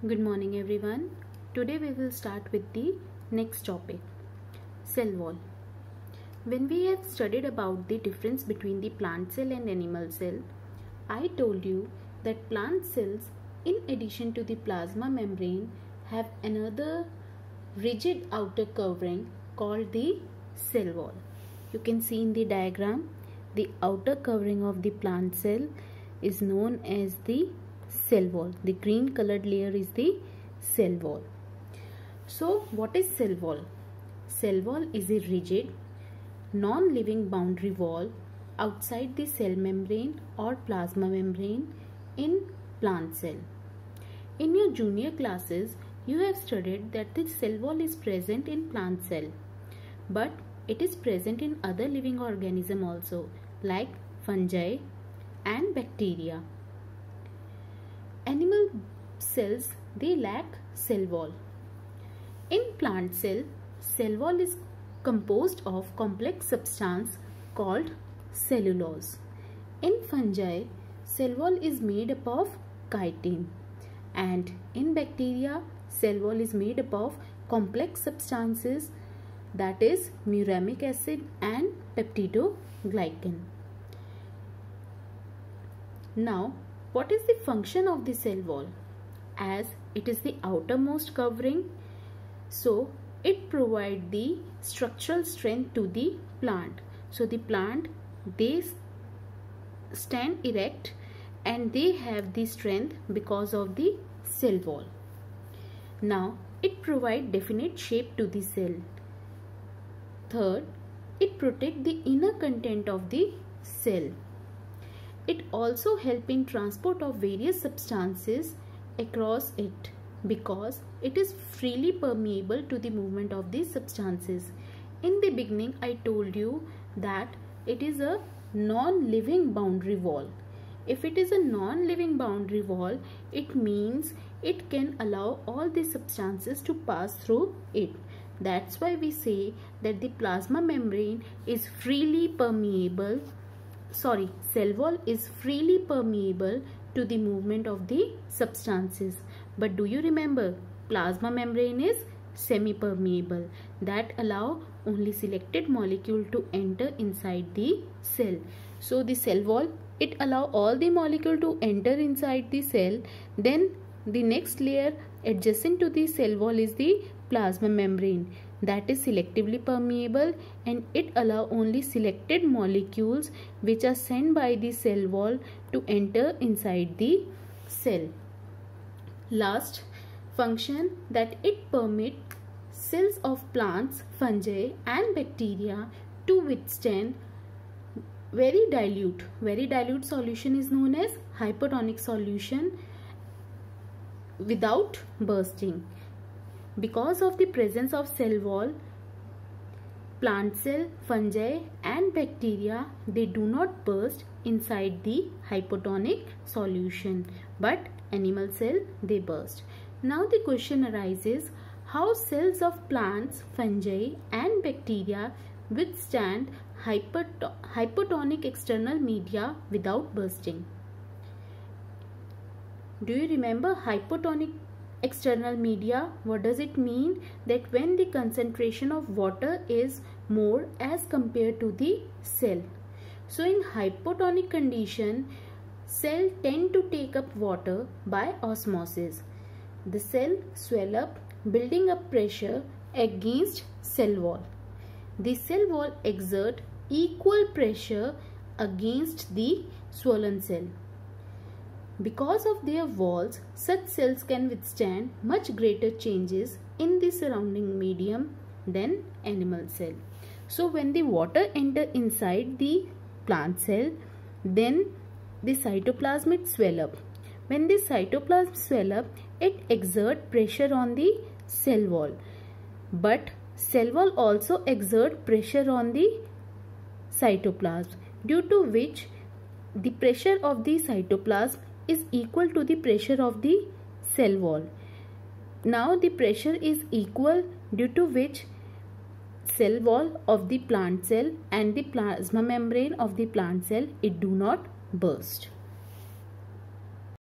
Good morning everyone. Today we will start with the next topic, cell wall. When we have studied about the difference between the plant cell and animal cell, I told you that plant cells, in addition to the plasma membrane, have another rigid outer covering called the cell wall. You can see in the diagram, the outer covering of the plant cell is known as the cell wall. The green colored layer is the cell wall. So what is cell wall? Cell wall is a rigid, non-living boundary wall outside the cell membrane or plasma membrane in plant cell. In your junior classes, you have studied that the cell wall is present in plant cell, but it is present in other living organisms also, like fungi and bacteria. Animal cells, they lack cell wall. In plant cell, cell wall is composed of complex substance called cellulose. In fungi, cell wall is made up of chitin, and in bacteria, cell wall is made up of complex substances, that is muramic acid and peptidoglycan. Now, what is the function of the cell wall? As it is the outermost covering, so it provides the structural strength to the plant. So the plant, they stand erect and they have the strength because of the cell wall. Now, it provides definite shape to the cell. Third, it protects the inner content of the cell. It also helps in transport of various substances across it because it is freely permeable to the movement of these substances. In the beginning, I told you that it is a non-living boundary wall. If it is a non-living boundary wall, it means it can allow all the substances to pass through it. That's why we say that the plasma membrane is freely permeable. Cell wall is freely permeable to the movement of the substances. But do you remember, plasma membrane is semi-permeable, that allow only selected molecule to enter inside the cell. So the cell wall, it allow all the molecule to enter inside the cell. Then the next layer adjacent to the cell wall is the plasma membrane, that is selectively permeable, and it allow only selected molecules which are sent by the cell wall to enter inside the cell. Last function, that it permit cells of plants, fungi and bacteria to withstand very dilute solution is known as hypotonic solution without bursting. Because of the presence of cell wall, plant cell, fungi and bacteria, they do not burst inside the hypotonic solution, but animal cell, they burst. Now the question arises, how cells of plants, fungi and bacteria withstand hypotonic external media without bursting? Do you remember hypotonic external media? What does it mean? That when the concentration of water is more as compared to the cell. So in hypotonic condition, cell tend to take up water by osmosis. The cell swell up, building up pressure against cell wall. The cell wall exert equal pressure against the swollen cell. Because of their walls, such cells can withstand much greater changes in the surrounding medium than animal cell. So when the water enter inside the plant cell, then the cytoplasm it swell up. When the cytoplasm swell up, it exert pressure on the cell wall. But cell wall also exert pressure on the cytoplasm, due to which the pressure of the cytoplasm is equal to the pressure of the cell wall. Now the pressure is equal, due to which cell wall of the plant cell and the plasma membrane of the plant cell, it do not burst.